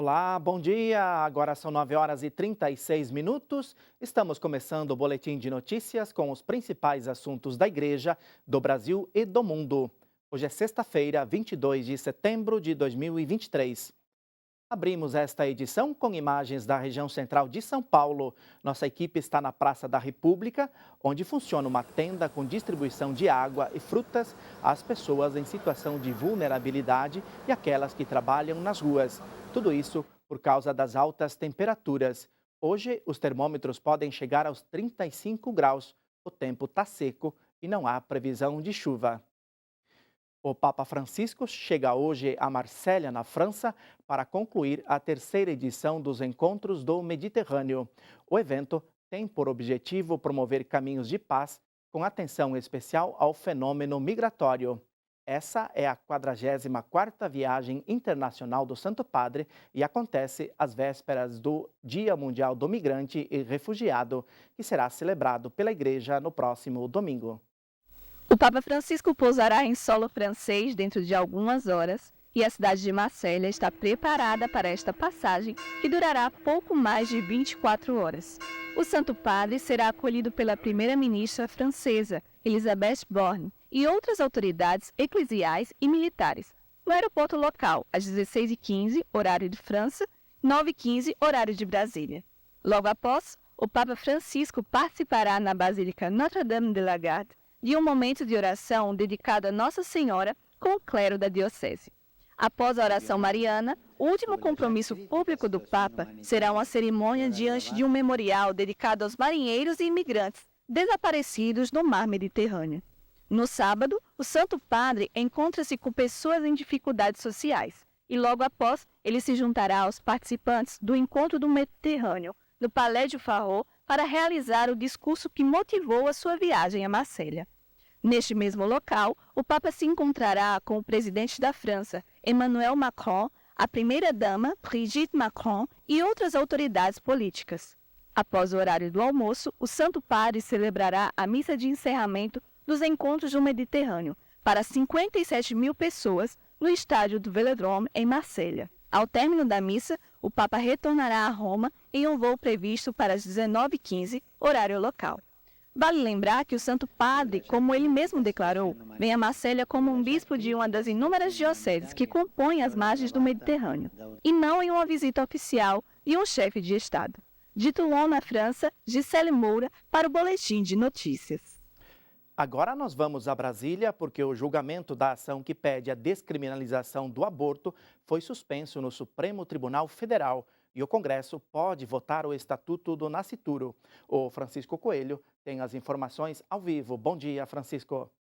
Olá, bom dia. Agora são 9 horas e 36 minutos. Estamos começando o boletim de notícias com os principais assuntos da igreja, do Brasil e do mundo. Hoje é sexta-feira, 22 de setembro de 2023. Abrimos esta edição com imagens da região central de São Paulo. Nossa equipe está na Praça da República, onde funciona uma tenda com distribuição de água e frutas às pessoas em situação de vulnerabilidade e aquelas que trabalham nas ruas. Tudo isso por causa das altas temperaturas. Hoje, os termômetros podem chegar aos 35 graus. O tempo está seco e não há previsão de chuva. O Papa Francisco chega hoje a Marsella, na França, para concluir a terceira edição dos Encontros do Mediterrâneo. O evento tem por objetivo promover caminhos de paz, com atenção especial ao fenômeno migratório. Essa é a 44ª viagem internacional do Santo Padre e acontece às vésperas do Dia Mundial do Migrante e Refugiado, que será celebrado pela Igreja no próximo domingo. O Papa Francisco pousará em solo francês dentro de algumas horas e a cidade de Marselha está preparada para esta passagem, que durará pouco mais de 24 horas. O Santo Padre será acolhido pela primeira-ministra francesa, Elisabeth Borne, e outras autoridades eclesiais e militares, no aeroporto local, às 16h15, horário de França, 9h15, horário de Brasília. Logo após, o Papa Francisco participará na Basílica Notre-Dame de la Garde de um momento de oração dedicado a Nossa Senhora com o clero da Diocese. Após a oração mariana, o último compromisso público do Papa será uma cerimônia diante de um memorial dedicado aos marinheiros e imigrantes desaparecidos no mar Mediterrâneo. No sábado, o Santo Padre encontra-se com pessoas em dificuldades sociais e logo após ele se juntará aos participantes do Encontro do Mediterrâneo no Palais du Pharo para realizar o discurso que motivou a sua viagem a Marselha. Neste mesmo local, o Papa se encontrará com o presidente da França, Emmanuel Macron, a primeira-dama, Brigitte Macron, e outras autoridades políticas. Após o horário do almoço, o Santo Padre celebrará a missa de encerramento dos Encontros do Mediterrâneo para 57 mil pessoas no estádio do Velodrome, em Marselha. Ao término da missa, o Papa retornará a Roma em um voo previsto para as 19h15, horário local. Vale lembrar que o Santo Padre, como ele mesmo declarou, vem a Marselha como um bispo de uma das inúmeras dioceses que compõem as margens do Mediterrâneo, e não em uma visita oficial de um chefe de Estado. De Toulon, na França, Gisele Moura, para o Boletim de Notícias. Agora nós vamos a Brasília porque o julgamento da ação que pede a descriminalização do aborto foi suspenso no Supremo Tribunal Federal e o Congresso pode votar o Estatuto do Nascituro. O Francisco Coelho tem as informações ao vivo. Bom dia, Francisco.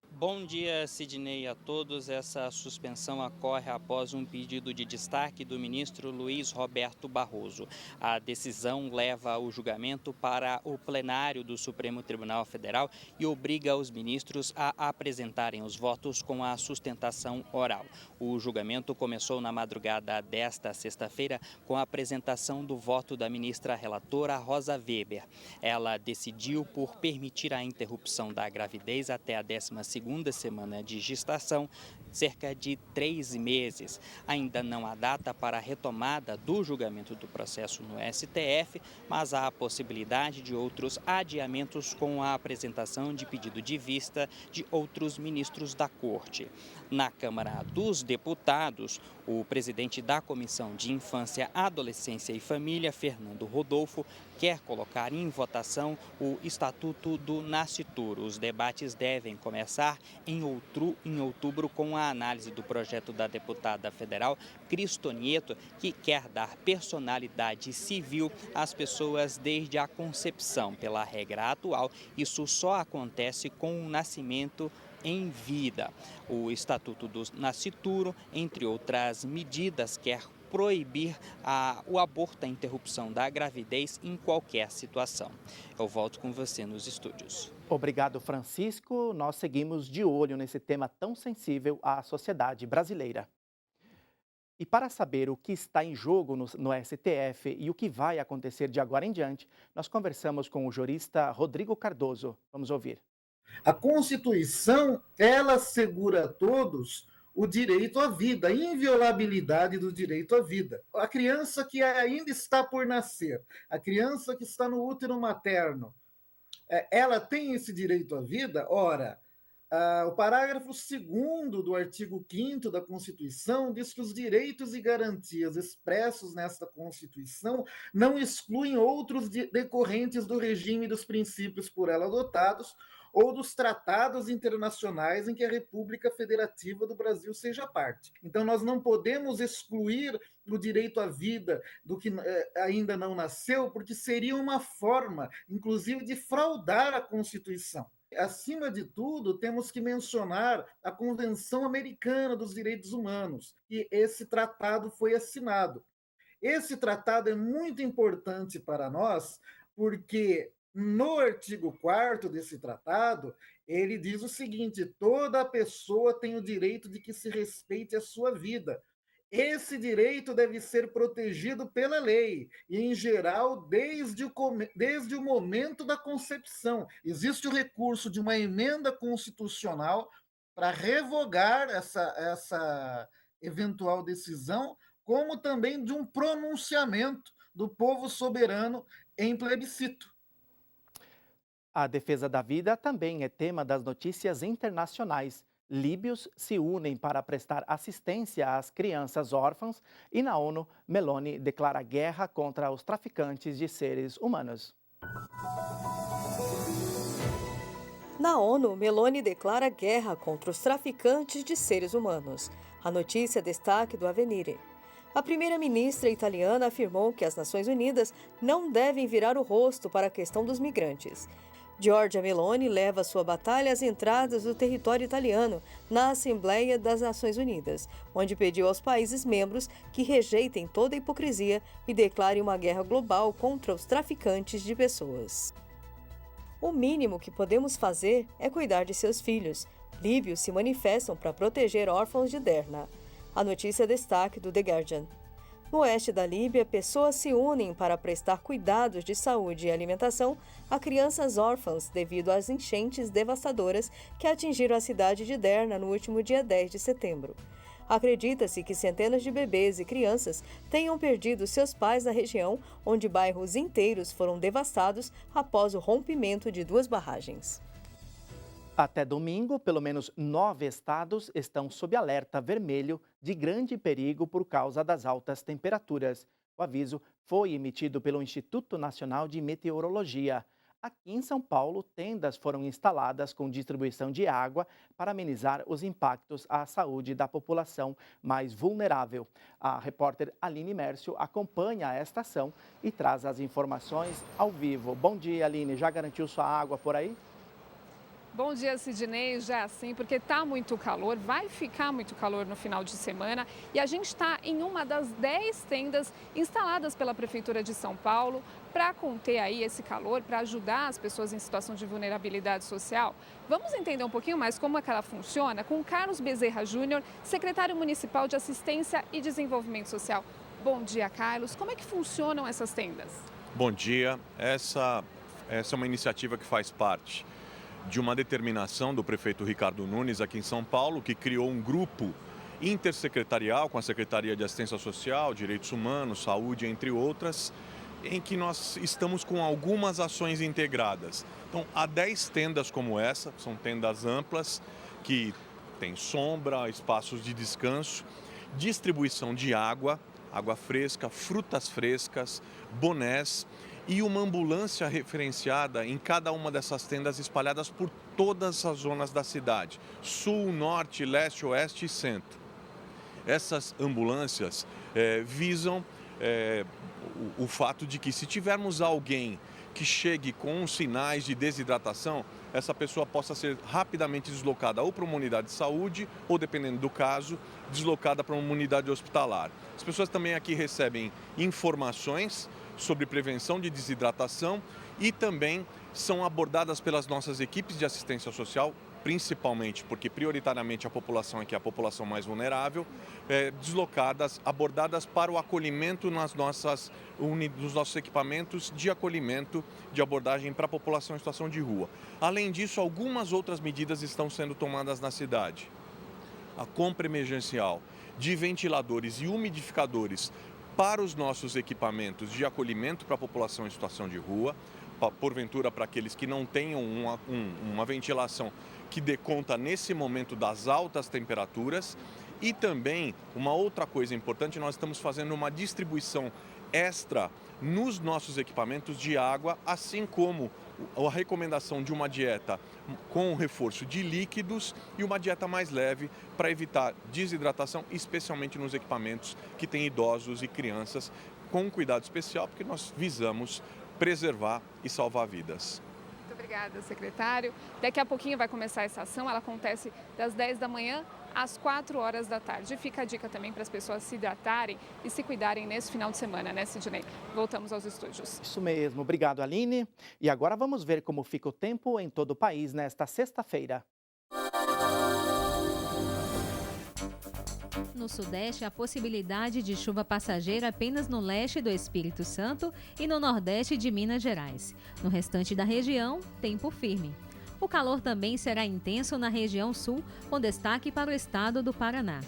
Bom dia, Sidney, a todos. Essa suspensão ocorre após um pedido de destaque do ministro Luiz Roberto Barroso. A decisão leva o julgamento para o plenário do Supremo Tribunal Federal e obriga os ministros a apresentarem os votos com a sustentação oral. O julgamento começou na madrugada desta sexta-feira com a apresentação do voto da ministra relatora Rosa Weber. Ela decidiu por permitir a interrupção da gravidez até a 12ª semana de gestação, cerca de 3 meses. Ainda não há data para a retomada do julgamento do processo no STF, mas há a possibilidade de outros adiamentos com a apresentação de pedido de vista de outros ministros da Corte. Na Câmara dos Deputados, o presidente da Comissão de Infância, Adolescência e Família, Fernando Rodolfo, quer colocar em votação o Estatuto do Nascituro. Os debates devem começar em outubro com a análise do projeto da deputada federal Cristo Nieto, que quer dar personalidade civil às pessoas desde a concepção. Pela regra atual, isso só acontece com o nascimento em vida. O Estatuto do Nascituro, entre outras medidas, quer proibir o aborto, a interrupção da gravidez em qualquer situação. Eu volto com você nos estúdios. Obrigado, Francisco. Nós seguimos de olho nesse tema tão sensível à sociedade brasileira. E para saber o que está em jogo no STF e o que vai acontecer de agora em diante, nós conversamos com o jurista Rodrigo Cardoso. Vamos ouvir. A Constituição, ela assegura a todos o direito à vida, a inviolabilidade do direito à vida. A criança que ainda está por nascer, a criança que está no útero materno, ela tem esse direito à vida? Ora, o parágrafo 2º do artigo 5º da Constituição diz que os direitos e garantias expressos nesta Constituição não excluem outros decorrentes do regime e dos princípios por ela adotados ou dos tratados internacionais em que a República Federativa do Brasil seja parte. Então, nós não podemos excluir o direito à vida do que ainda não nasceu, porque seria uma forma, inclusive, de fraudar a Constituição. Acima de tudo, temos que mencionar a Convenção Americana dos Direitos Humanos, e esse tratado foi assinado. Esse tratado é muito importante para nós, porque no artigo 4º desse tratado, ele diz o seguinte: toda pessoa tem o direito de que se respeite a sua vida. Esse direito deve ser protegido pela lei, e, em geral, desde o momento da concepção. Existe o recurso de uma emenda constitucional para revogar essa eventual decisão, como também de um pronunciamento do povo soberano em plebiscito. A defesa da vida também é tema das notícias internacionais. Líbios se unem para prestar assistência às crianças órfãs e na ONU, Meloni declara guerra contra os traficantes de seres humanos. Na ONU, Meloni declara guerra contra os traficantes de seres humanos. A notícia é destaque do Avvenire. A primeira-ministra italiana afirmou que as Nações Unidas não devem virar o rosto para a questão dos migrantes. Giorgia Meloni leva sua batalha às entradas do território italiano na Assembleia das Nações Unidas, onde pediu aos países membros que rejeitem toda a hipocrisia e declarem uma guerra global contra os traficantes de pessoas. O mínimo que podemos fazer é cuidar de seus filhos. Líbios se manifestam para proteger órfãos de Derna. A notícia é destaque do The Guardian. No oeste da Líbia, pessoas se unem para prestar cuidados de saúde e alimentação a crianças órfãs devido às enchentes devastadoras que atingiram a cidade de Derna no último dia 10 de setembro. Acredita-se que centenas de bebês e crianças tenham perdido seus pais na região, onde bairros inteiros foram devastados após o rompimento de 2 barragens. Até domingo, pelo menos 9 estados estão sob alerta vermelho de grande perigo por causa das altas temperaturas. O aviso foi emitido pelo Instituto Nacional de Meteorologia. Aqui em São Paulo, tendas foram instaladas com distribuição de água para amenizar os impactos à saúde da população mais vulnerável. A repórter Aline Mércio acompanha esta ação e traz as informações ao vivo. Bom dia, Aline. Já garantiu sua água por aí? Bom dia, Sidney. Já sim, porque está muito calor, vai ficar muito calor no final de semana e a gente está em uma das 10 tendas instaladas pela Prefeitura de São Paulo para conter aí esse calor, para ajudar as pessoas em situação de vulnerabilidade social. Vamos entender um pouquinho mais como é que ela funciona com Carlos Bezerra Júnior, secretário municipal de Assistência e Desenvolvimento Social. Bom dia, Carlos. Como é que funcionam essas tendas? Bom dia. Essa é uma iniciativa que faz parte de uma determinação do prefeito Ricardo Nunes aqui em São Paulo, que criou um grupo intersecretarial com a Secretaria de Assistência Social, Direitos Humanos, Saúde, entre outras, em que nós estamos com algumas ações integradas. Então, há 10 tendas como essa, são tendas amplas, que têm sombra, espaços de descanso, distribuição de água, água fresca, frutas frescas, bonés, e uma ambulância referenciada em cada uma dessas tendas espalhadas por todas as zonas da cidade, sul, norte, leste, oeste e centro. Essas ambulâncias visam o fato de que, se tivermos alguém que chegue com sinais de desidratação, essa pessoa possa ser rapidamente deslocada ou para uma unidade de saúde ou, dependendo do caso, deslocada para uma unidade hospitalar. As pessoas também aqui recebem informações sobre prevenção de desidratação e também são abordadas pelas nossas equipes de assistência social, principalmente porque prioritariamente a população aqui é a população mais vulnerável, abordadas para o acolhimento nos nossos equipamentos de acolhimento, de abordagem para a população em situação de rua. Além disso, algumas outras medidas estão sendo tomadas na cidade. a compra emergencial de ventiladores e umidificadores para os nossos equipamentos de acolhimento para a população em situação de rua, porventura para aqueles que não tenham uma ventilação que dê conta nesse momento das altas temperaturas. E também, uma outra coisa importante, nós estamos fazendo uma distribuição extra nos nossos equipamentos de água, assim como a recomendação de uma dieta com reforço de líquidos e uma dieta mais leve para evitar desidratação, especialmente nos equipamentos que têm idosos e crianças, com um cuidado especial, porque nós visamos preservar e salvar vidas. Muito obrigada, secretário. Daqui a pouquinho vai começar essa ação, ela acontece das 10 da manhã às 4 horas da tarde. Fica a dica também para as pessoas se hidratarem e se cuidarem nesse final de semana, né, Sidney? Voltamos aos estúdios. Isso mesmo. Obrigado, Aline. E agora vamos ver como fica o tempo em todo o país nesta sexta-feira. No Sudeste, a possibilidade de chuva passageira apenas no leste do Espírito Santo e no Nordeste de Minas Gerais. No restante da região, tempo firme. O calor também será intenso na região sul, com destaque para o estado do Paraná.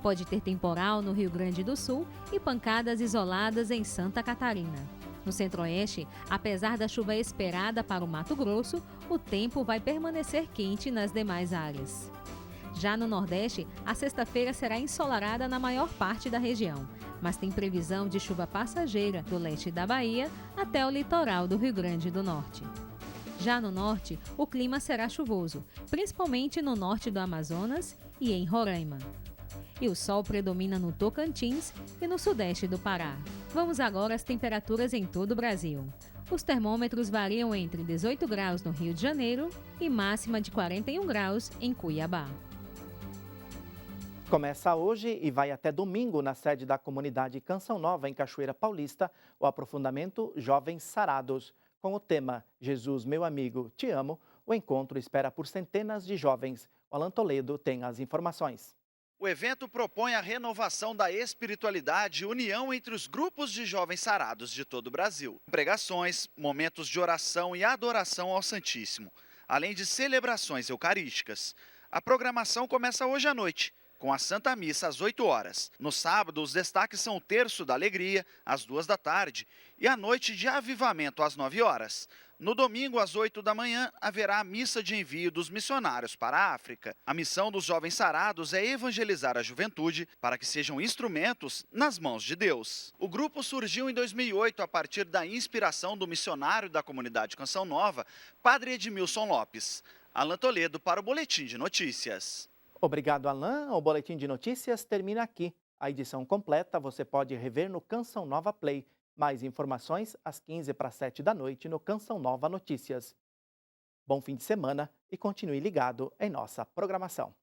Pode ter temporal no Rio Grande do Sul e pancadas isoladas em Santa Catarina. No Centro-Oeste, apesar da chuva esperada para o Mato Grosso, o tempo vai permanecer quente nas demais áreas. Já no Nordeste, a sexta-feira será ensolarada na maior parte da região, mas tem previsão de chuva passageira do leste da Bahia até o litoral do Rio Grande do Norte. Já no norte, o clima será chuvoso, principalmente no norte do Amazonas e em Roraima. E o sol predomina no Tocantins e no sudeste do Pará. Vamos agora às temperaturas em todo o Brasil. Os termômetros variam entre 18 graus no Rio de Janeiro e máxima de 41 graus em Cuiabá. Começa hoje e vai até domingo na sede da comunidade Canção Nova, em Cachoeira Paulista, o aprofundamento Jovens Sarados. Com o tema Jesus, meu amigo, te amo, o encontro espera por centenas de jovens. O Alan Toledo tem as informações. O evento propõe a renovação da espiritualidade e união entre os grupos de jovens sarados de todo o Brasil. Pregações, momentos de oração e adoração ao Santíssimo, além de celebrações eucarísticas. A programação começa hoje à noite, com a Santa Missa às 8 horas. No sábado, os destaques são o Terço da Alegria, às 2 da tarde, e a Noite de Avivamento, às 9 horas. No domingo, às 8 da manhã, haverá a missa de envio dos missionários para a África. A missão dos jovens sarados é evangelizar a juventude para que sejam instrumentos nas mãos de Deus. O grupo surgiu em 2008 a partir da inspiração do missionário da comunidade Canção Nova, Padre Edmilson Lopes. Alan Toledo para o Boletim de Notícias. Obrigado, Alan. O Boletim de Notícias termina aqui. A edição completa você pode rever no Canção Nova Play. Mais informações às 6:45 da noite no Canção Nova Notícias. Bom fim de semana e continue ligado em nossa programação.